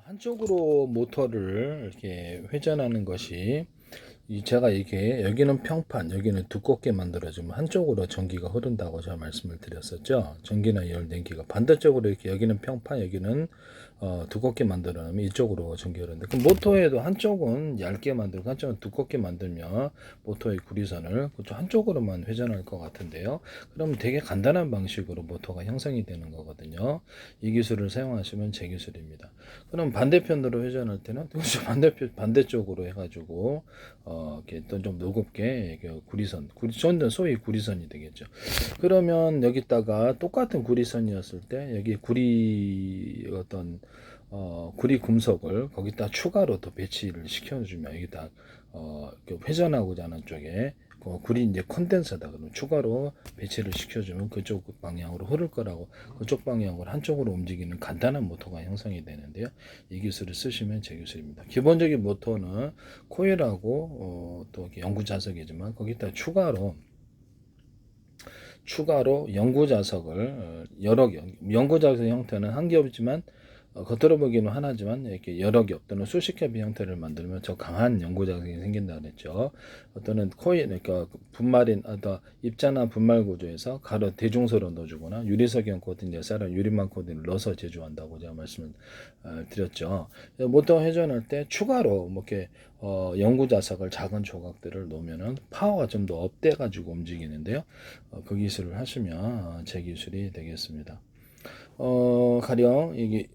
한쪽으로 모터를 이렇게 회전하는 것이 제가 이게 여기는 평판, 여기는 두껍게 만들어주면 한쪽으로 전기가 흐른다고 제가 말씀을 드렸었죠. 전기나 열電기가 반대쪽으로 이렇게 여기는 평판, 여기는 두껍게 만들어 놓으면 이쪽으로 전기가 흐르는데 그 모터에도 한쪽은 얇게 만들고 한쪽은 두껍게 만들면 모터의 구리선을 그쪽 한쪽으로만 회전할 것 같은데요. 그러면 되게 간단한 방식으로 모터가 형성이 되는 거거든요. 이 기술을 사용하시면 제 기술입니다. 그럼 반대편으로 회전할 때는 반대쪽으로 해가지고 이렇게 좀 노곱게 구리선은 소위 구리선이 되겠죠. 그러면 여기다가 똑같은 구리선이었을 때 여기 구리 금속을 거기다 추가로 더 배치를 시켜주면 여기다 회전하고자 하는 쪽에 구리 이제 콘덴서다 그러면 추가로 배치를 시켜주면 그쪽 방향으로 흐를 거라고 그쪽 방향으로 한쪽으로 움직이는 간단한 모터가 형성이 되는데요. 이 기술을 쓰시면 제 기술입니다. 기본적인 모터는 코일하고 또 연구 자석이지만 거기다 추가로 연구 자석을 여러 개 연구 자석 형태는 한 겹이지만 겉으로 보기는 하나지만 이렇게 여러 겹 또는 수십 겹의 형태를 만들면 더 강한 연구 자석이 생긴다 그랬죠. 어떤 코일 그러니까 분말인 입자나 분말 구조에서 가로 대중소로 넣어주거나 유리석형 코팅 예사를 유리망 코팅을 넣어서 제조한다고 제가 말씀을 드렸죠. 모터 회전할 때 추가로 뭐 이렇게 연구 자석을 작은 조각들을 놓으면은 파워가 좀 더 업돼 가지고 움직이는데요. 그 기술을 하시면 제 기술이 되겠습니다. 가령 이게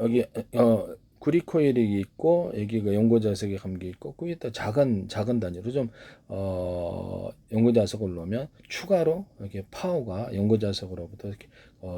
여기 구리 코일이 있고 여기가 연고 자석에 감겨 있고 거기다 작은 단위로 좀 연고 자석을 놓으면 추가로 이렇게 파워가 연고 자석으로부터 이렇게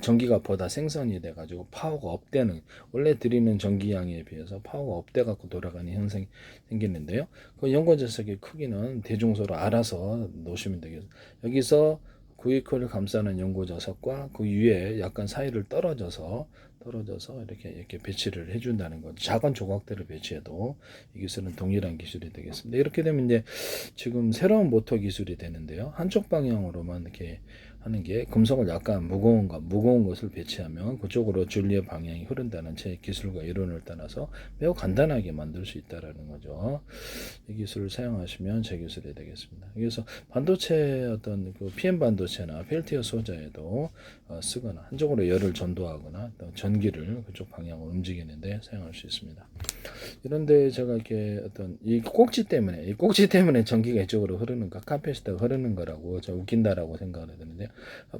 전기가 보다 생성이 돼 가지고 파워가 업되는 원래 드리는 전기량에 비해서 파워가 업돼 갖고 돌아가는 현상이 생기는데요. 그 연고 자석의 크기는 대중소로 알아서 놓으시면 되겠습니다. 여기서 구이코를 감싸는 연고 자석과 그 위에 약간 사이를 떨어져서 이렇게 배치를 해준다는 것. 작은 조각들을 배치해도 이 기술은 동일한 기술이 되겠습니다. 이렇게 되면 이제 지금 새로운 모터 기술이 되는데요. 한쪽 방향으로만 이렇게 하는 게 금속을 약간 무거운 것을 배치하면 그쪽으로 전류의 방향이 흐른다는 제 기술과 이론을 따라서 매우 간단하게 만들 수 있다라는 거죠. 이 기술을 사용하시면 제 기술이 되겠습니다. 그래서 반도체 어떤 그 PM 반도체나 펠티어 소자에도 쓰거나 한쪽으로 열을 전도하거나 또 전기를 그쪽 방향으로 움직이는데 사용할 수 있습니다. 이런데 제가 이렇게 이 꼭지 때문에 전기가 이쪽으로 흐르는 거, 카페시터가 흐르는 거라고 저 웃긴다라고 생각을 하는데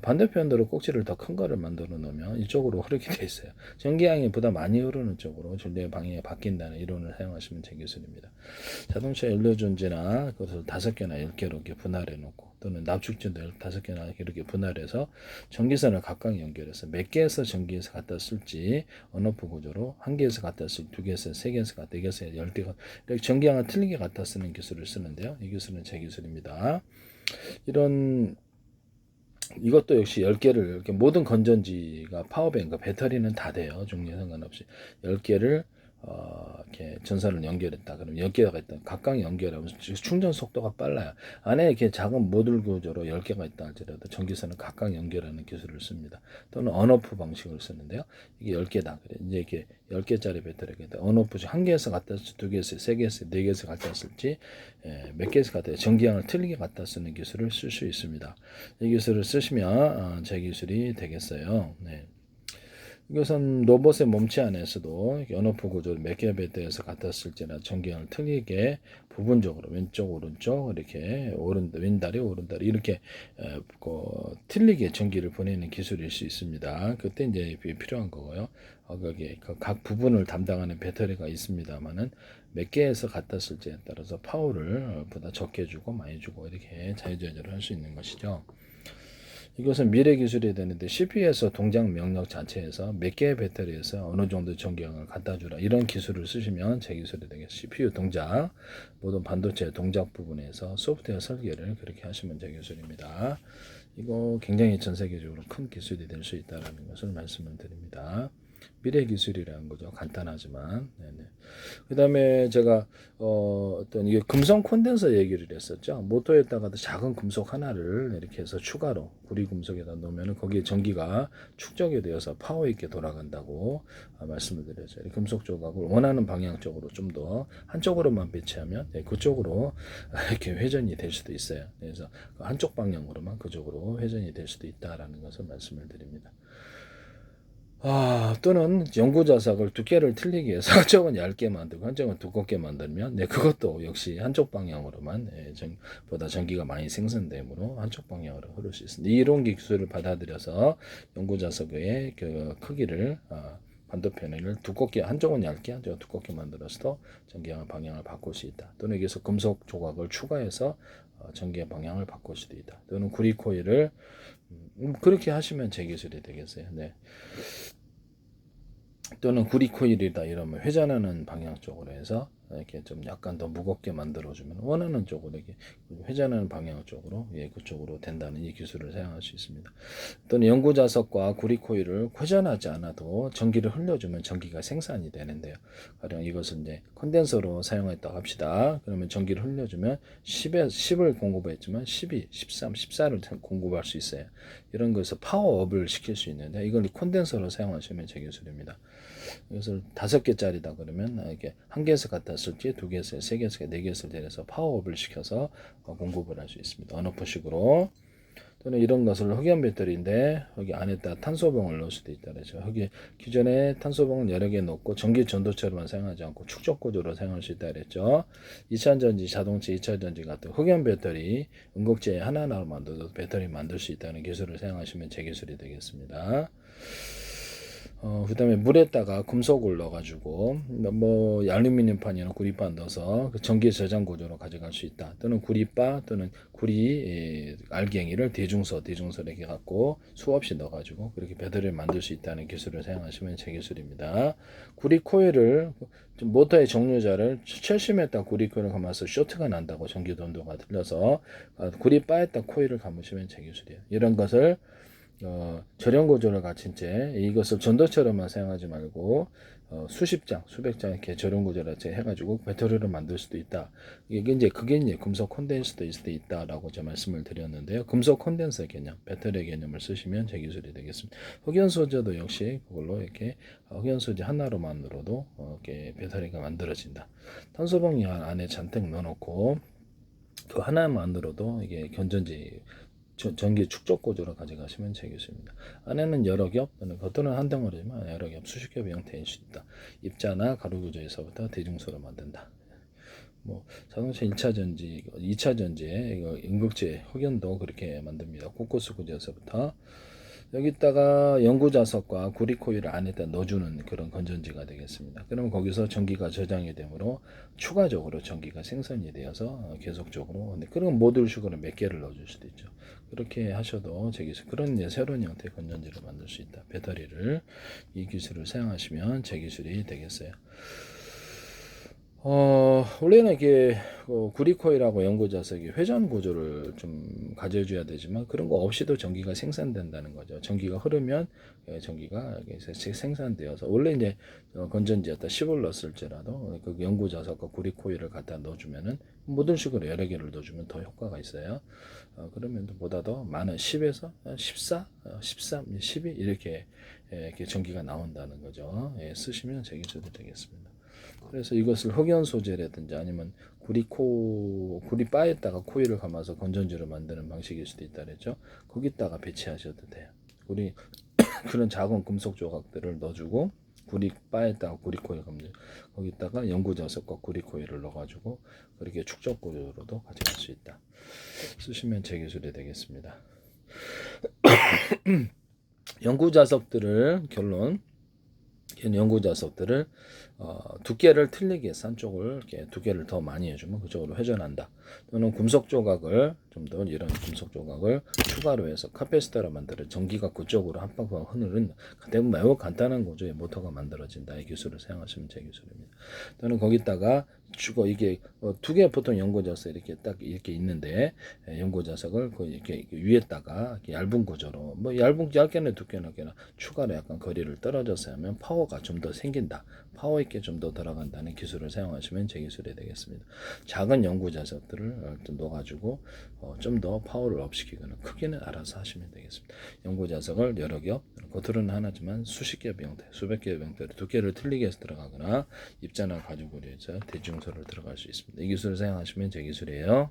반대편으로 꼭지를 더 큰 거를 만들어 놓으면 이쪽으로 흐르게 돼 있어요. 전기량이 보다 많이 흐르는 쪽으로 전류의 방향이 바뀐다는 이론을 사용하시면 제 기술입니다. 자동차 연료전지나 그것을 5개나 10개로 이렇게 분할해 놓고 또는 납축전도 5개나 이렇게 분할해서 전기선을 각각 연결해서 몇 개에서 전기에서 갖다 쓸지 언오프 구조로 한 개에서 갖다 쓸지 2개에서 3개에서 갖다 4개에서 10개가 이렇게 전기량을 틀리게 갖다 쓰는 기술을 쓰는데요. 이 기술은 제 기술입니다. 이것도 역시 10개를 이렇게 모든 건전지가 파워뱅크 배터리는 다 돼요. 종류에 상관없이 10개를 이렇게 전선을 연결했다. 그럼 10개가 있다. 각각 연결하면 충전 속도가 빨라요. 안에 이렇게 작은 모듈 구조로 10개가 있다 할지라도 전기선을 각각 연결하는 기술을 씁니다. 또는 언오프 방식을 쓰는데요. 이게 10개다. 그래. 이제 이렇게 10개짜리 배터리가 있다. 언오프 한 개에서 갖다 쓸지 2개에서 3개에서 4개에서 갖다 쓸지 몇 개에서 갖다 전기량을 틀리게 갖다 쓰는 기술을 쓸 수 있습니다. 이 기술을 쓰시면 제 기술이 되겠어요. 네. 이것은 로봇의 몸체 안에서도 언오프 구조를 몇 개의 배터리에서 갖다 쓸지나 전기량을 틀리게 부분적으로 왼쪽 오른쪽 이렇게 왼다리 오른다리 이렇게 틀리게 전기를 보내는 기술일 수 있습니다. 그때 이제 필요한 거고요. 거기에 각 부분을 담당하는 배터리가 있습니다만은 몇 개에서 갖다 쓸지에 따라서 파워를 보다 적게 주고 많이 주고 이렇게 자유조절을 할 수 있는 것이죠. 이것은 미래 기술이 되는데 CPU에서 동작 명령 자체에서 몇 개의 배터리에서 어느 정도 전기량을 갖다 주라 이런 기술을 쓰시면 제 기술이 되겠습니다. CPU 동작 모든 반도체 동작 부분에서 소프트웨어 설계를 그렇게 하시면 제 기술입니다. 이거 굉장히 전 세계적으로 큰 기술이 될 수 있다는 것을 말씀을 드립니다. 미래 기술이라는 거죠. 간단하지만. 네네. 그다음에 제가 어떤 이게 금속 콘덴서 얘기를 했었죠. 모터에다가도 작은 금속 하나를 이렇게 해서 추가로 구리 금속에다 놓으면 거기에 전기가 축적이 되어서 파워 있게 돌아간다고 말씀을 드렸죠. 금속 조각을 원하는 방향 쪽으로 좀 더 한쪽으로만 배치하면 그쪽으로 이렇게 회전이 될 수도 있어요. 그래서 한쪽 방향으로만 그쪽으로 회전이 될 수도 있다라는 것을 말씀을 드립니다. 또는 연구 자석을 두께를 틀리기 위해서 한쪽은 얇게 만들고 한쪽은 두껍게 만들면 그것도 역시 한쪽 방향으로만 보다 전기가 많이 생성되므로 한쪽 방향으로 흐를 수 있습니다. 이론 기술을 받아들여서 연구 자석의 그 크기를 반도편을 두껍게 한쪽은 얇게 한쪽은 두껍게 만들어서 전기의 방향을 바꿀 수 있다. 또는 여기서 금속 조각을 추가해서 전기의 방향을 바꿀 수도 있다. 또는 구리 코일을 그렇게 하시면 제 기술이 되겠어요. 네. 또는 구리 코일이다 이러면 회전하는 방향 쪽으로 해서 이렇게 좀 약간 더 무겁게 만들어주면 원하는 쪽으로 이렇게 회전하는 방향 쪽으로 그쪽으로 된다는 이 기술을 사용할 수 있습니다. 또는 연구 자석과 구리 코일을 회전하지 않아도 전기를 흘려주면 전기가 생산이 되는데요. 가령 이것을 이제 컨덴서로 사용했다고 합시다. 그러면 전기를 흘려주면 10을 공급했지만 12, 13, 14를 공급할 수 있어요. 이런 것을 파워업을 시킬 수 있는데 이걸 컨덴서로 사용하시면 제 기술입니다. 이것을 5개짜리다 그러면 이렇게 1개에서 같았을지 2개에서 3개에서 4개에서 내려서 파워업을 시켜서 공급을 할 수 있습니다. 언어포식으로. 또는 이런 것을 흑연 배터리인데 여기 안에다 탄소봉을 넣을 수도 있다 그러죠. 여기 기존에 탄소봉을 여러 개 넣고 전기 전도체로만 사용하지 않고 축적 구조로 사용할 수 있다 그랬죠. 2차 전지, 자동차 2차 전지 같은 흑연 배터리, 응급제 하나하나로 만들어도 배터리 만들 수 있다는 기술을 사용하시면 제 기술이 되겠습니다. 그 다음에 물에다가 금속을 넣어가지고, 알루미늄판이나 구리판 넣어서 그 전기 저장 구조로 가져갈 수 있다. 또는 구리바 또는 구리 알갱이를 대중설에게 갖고 수없이 넣어가지고 그렇게 배터리를 만들 수 있다는 기술을 사용하시면 제 기술입니다. 구리 코일을, 모터의 정류자를 70m 구리 코일을 감아서 쇼트가 난다고 전기 don도가 틀려서 구리바에다 코일을 감으시면 제 기술이에요. 이런 것을 절연 구조를 갖춘 채 이것을 전도체로만 사용하지 말고 수십 장, 수백 장 이렇게 절연 구조를 해가지고 배터리를 만들 수도 있다. 그게 이제 금속 콘덴서도 있을 수 있다라고 제가 말씀을 드렸는데요. 금속 콘덴서 개념, 배터리 개념을 쓰시면 제 기술이 되겠습니다. 흑연 소재도 역시 그걸로 이렇게 흑연 소재 하나로만으로도 이렇게 배터리가 만들어진다. 탄소봉이 안에 잔뜩 넣어놓고 그 하나만으로도 이게 건전지 전기 축적 구조로 가져가시면 되겠습니다. 안에는 여러 겹 또는 겉으로는 한 덩어리지만 여러 겹, 수십 겹의 형태일 수 있다. 입자나 가루 구조에서부터 대중소로 만든다. 자동차 1차 전지, 2차 전지에 응급제 흑연도 그렇게 만듭니다. 코코스 구조에서부터 여기다가 연구 자석과 구리 코일을 안에다 넣어주는 그런 건전지가 되겠습니다. 그러면 거기서 전기가 저장이 되므로 추가적으로 전기가 생산이 되어서 계속적으로 그런 모듈식으로 몇 개를 넣어줄 수도 있죠. 그렇게 하셔도 그런 새로운 형태의 건전지를 만들 수 있다. 배터리를 이 기술을 사용하시면 제 기술이 되겠어요. 원래는 이게 구리코일하고 연고자석이 회전 구조를 좀 가져줘야 되지만 그런 거 없이도 전기가 생산된다는 거죠. 전기가 흐르면 전기가 생산되어서 원래 이제 건전지였다 10을 넣었을지라도 그 연고자석과 구리코일을 갖다 넣어주면은 모든 식으로 여러 개를 넣어주면 더 효과가 있어요. 그러면 보다 더 많은 10에서 14, 13, 12 이렇게 전기가 나온다는 거죠. 쓰시면 제 기술이 되겠습니다. 그래서 이것을 흑연 소재라든지 아니면 구리바에다가 코일을 감아서 건전지를 만드는 방식일 수도 있다 그랬죠. 거기다가 배치하셔도 돼요. 그런 작은 금속 조각들을 넣어주고 구리바에다가 구리코일 감는 거기다가 연구자석과 구리코일을 넣어가지고 그렇게 축적 구조로도 가져갈 수 있다. 쓰시면 제 기술이 되겠습니다. 연구자석들을 결론 이런 연구 자석들을 두께를 틀리게 해서 한쪽을 이렇게 두께를 더 많이 해주면 그쪽으로 회전한다. 또는 금속 조각을 좀 더 이런 금속 조각을 추가로 해서 카페시터로 만들어 전기가 그쪽으로 한 방방 흐르는 대부분 매우 간단한 구조의 모터가 만들어진다. 이 기술을 사용하시면 제 기술입니다. 또는 거기다가 주거 이게 두 개 보통 연고 자석 이렇게 딱 이렇게 있는데 연고 자석을 이렇게 위에다가 이렇게 얇은 구조로 뭐 얇게는 두께는 추가로 약간 거리를 떨어져서 하면 파워가 좀 더 생긴다. 파워 있게 좀 더 들어간다는 기술을 사용하시면 제 기술이 되겠습니다. 작은 연구 자석들을 넣어가지고 좀 더 파워를 업시키거나 크기는 알아서 하시면 되겠습니다. 연구 자석을 여러 겹, 겉으로는 하나지만 수십 겹 형태, 수백 겹 형태로 두께를 틀리게 해서 들어가거나 입자나 가죽으로 해서 대중소를 들어갈 수 있습니다. 이 기술을 사용하시면 제 기술이에요.